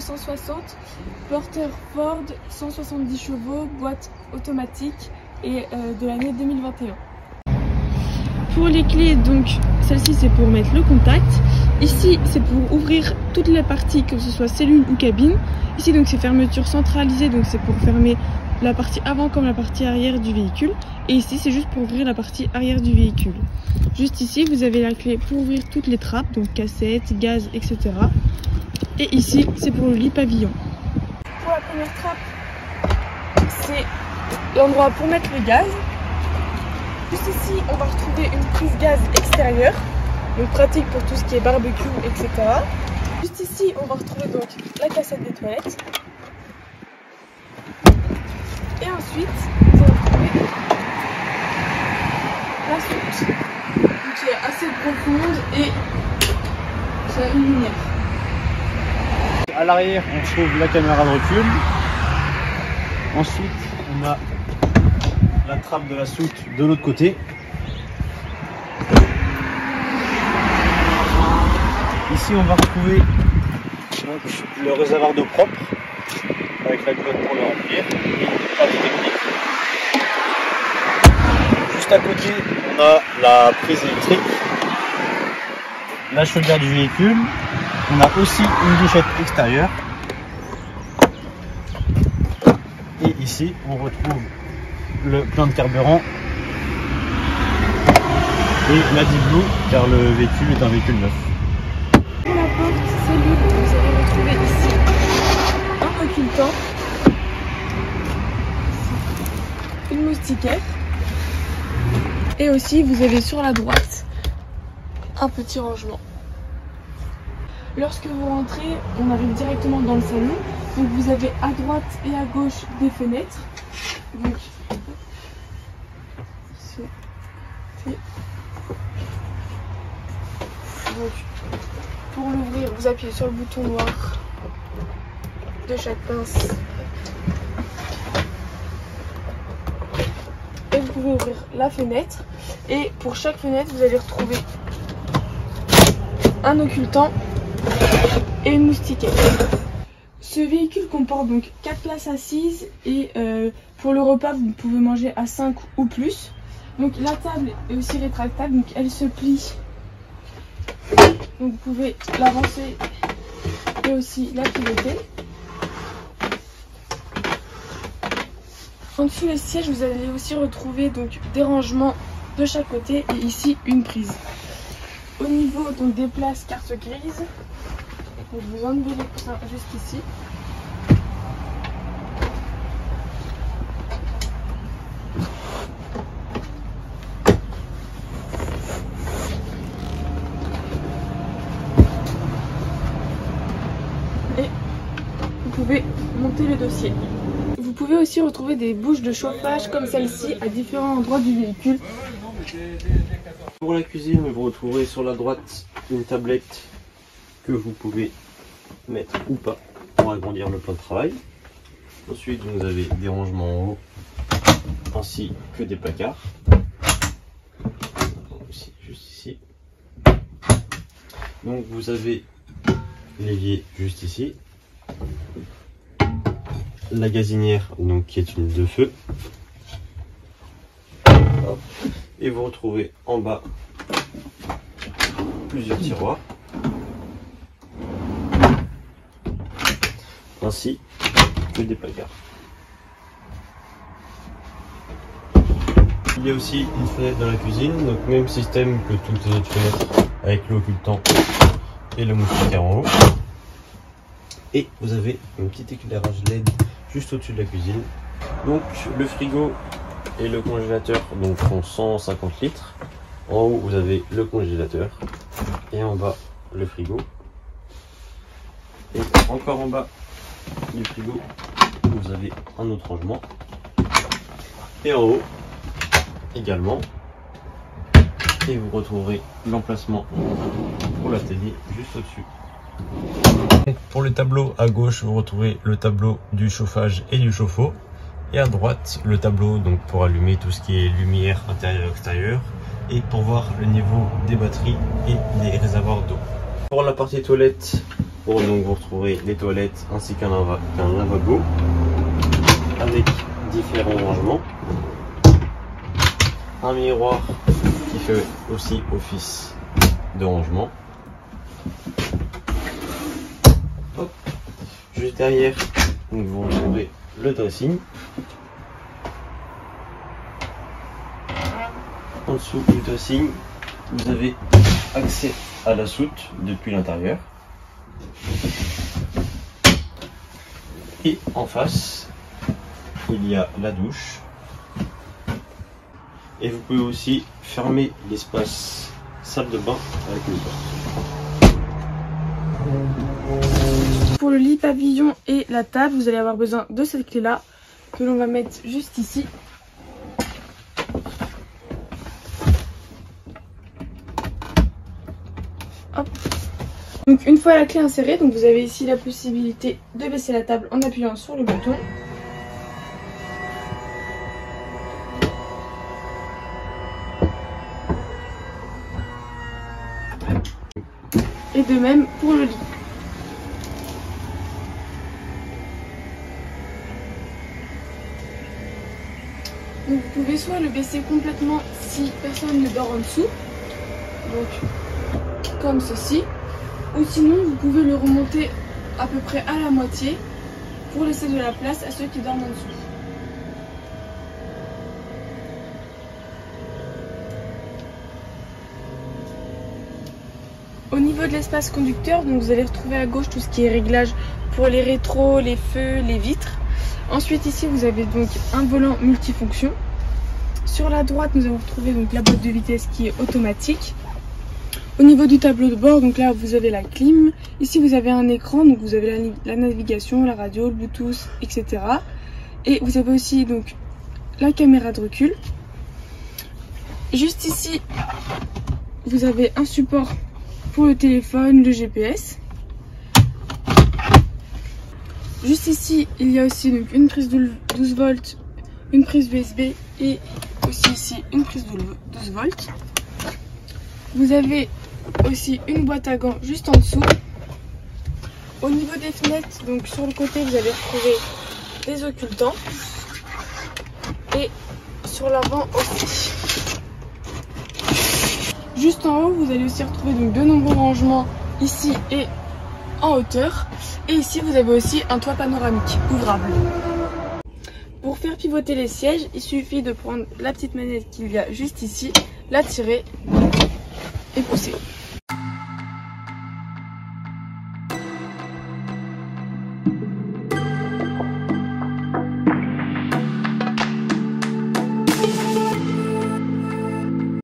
260, porteur Ford, 170 chevaux, boîte automatique et de l'année 2021. Pour les clés, donc celle-ci c'est pour mettre le contact. Ici c'est pour ouvrir toutes les parties, que ce soit cellule ou cabine. Ici donc c'est fermeture centralisée, donc c'est pour fermer la partie avant comme la partie arrière du véhicule. Et ici c'est juste pour ouvrir la partie arrière du véhicule. Juste ici vous avez la clé pour ouvrir toutes les trappes, donc cassettes, gaz, etc. Et ici c'est pour le lit pavillon. Pour la première trappe, c'est l'endroit pour mettre le gaz. Juste ici, on va retrouver une prise gaz extérieure, donc pratique pour tout ce qui est barbecue, etc. Juste ici, on va retrouver donc la cassette des toilettes. Et ensuite, vous allez retrouver la soute, qui est assez profonde et ça a une lumière. À l'arrière, on trouve la caméra de recul. Ensuite, on a la trappe de la soute de l'autre côté. Ici on va retrouver donc, le réservoir d'eau propre avec la coque pour le remplir et une trappe technique. Juste à côté on a la prise électrique, la chaudière du véhicule. On a aussi une douchette extérieure. Et ici on retrouve le plein de carburant et la Blue car le véhicule est un véhicule neuf. Pour la porte cellule, vous allez retrouver ici un occultant, une moustiquaire et aussi vous avez sur la droite un petit rangement. Lorsque vous rentrez, on arrive directement dans le salon. Donc vous avez à droite et à gauche des fenêtres. Donc, pour l'ouvrir, vous appuyez sur le bouton noir de chaque pince. Et vous pouvez ouvrir la fenêtre. Et pour chaque fenêtre, vous allez retrouver un occultant et une moustiquaire. Ce véhicule comporte donc 4 places assises et pour le repas vous pouvez manger à 5 ou plus. Donc la table est aussi rétractable, donc elle se plie. Donc vous pouvez l'avancer et aussi la pivoter. En dessous des sièges vous allez aussi retrouver donc des rangements de chaque côté et ici une prise. Au niveau donc des places carte grise, donc vous enlevez les coussins jusqu'ici. Et vous pouvez monter le dossier. Vous pouvez aussi retrouver des bouches de chauffage comme celle-ci à différents endroits du véhicule. Pour la cuisine, vous retrouverez sur la droite une tablette que vous pouvez mettre ou pas pour agrandir le plan de travail. Ensuite, vous avez des rangements en haut ainsi que des placards. Aussi, juste ici. Donc vous avez l'évier juste ici. La gazinière donc qui est une 2 feux. Hop. Et vous retrouvez en bas plusieurs tiroirs ainsi que des placards. Il y a aussi une fenêtre dans la cuisine, donc même système que toutes les autres fenêtres avec l'occultant et le moustiquaire en haut. Et vous avez un petit éclairage LED juste au-dessus de la cuisine. Donc le frigo et le congélateur donc font 150 litres. En haut vous avez le congélateur et en bas le frigo. Et encore en bas du frigo vous avez un autre rangement. Et en haut également. Et vous retrouverez l'emplacement pour la télé juste au-dessus. Pour le tableau à gauche, vous retrouvez le tableau du chauffage et du chauffe-eau. Et à droite, le tableau donc pour allumer tout ce qui est lumière intérieure et extérieure. Et pour voir le niveau des batteries et des réservoirs d'eau. Pour la partie toilette, Bon, donc vous retrouverez les toilettes ainsi qu'un lavabo avec différents rangements. Un miroir qui fait aussi office de rangement. Hop. Juste derrière, donc vous retrouverez le dressing. En dessous du dressing, vous avez accès à la soute depuis l'intérieur. Et en face, il y a la douche. Et vous pouvez aussi fermer l'espace salle de bain avec une porte. Pour le lit pavillon et la table, vous allez avoir besoin de cette clé là que l'on va mettre juste ici. Hop. Donc une fois la clé insérée, donc vous avez ici la possibilité de baisser la table en appuyant sur le bouton. Et de même pour le lit. Donc vous pouvez soit le baisser complètement si personne ne dort en dessous, donc comme ceci, ou sinon vous pouvez le remonter à peu près à la moitié pour laisser de la place à ceux qui dorment en dessous. Au niveau de l'espace conducteur, donc vous allez retrouver à gauche tout ce qui est réglage pour les rétros, les feux, les vitres. Ensuite ici vous avez donc un volant multifonction. Sur la droite nous allons retrouver donc la boîte de vitesse qui est automatique. Au niveau du tableau de bord, donc là vous avez la clim. Ici vous avez un écran, donc vous avez la navigation, la radio, le Bluetooth, etc. Et vous avez aussi donc la caméra de recul. Juste ici vous avez un support pour le téléphone, le GPS. Juste ici, il y a aussi donc une prise de 12 volts, une prise USB et aussi ici une prise de 12 volts. Vous avez aussi une boîte à gants juste en dessous. Au niveau des fenêtres, donc sur le côté, vous allez retrouver des occultants. Et sur l'avant aussi. Juste en haut, vous allez aussi retrouver donc de nombreux rangements ici et en hauteur. Et ici, vous avez aussi un toit panoramique ouvrable. Pour faire pivoter les sièges, il suffit de prendre la petite manette qu'il y a juste ici, la tirer et pousser.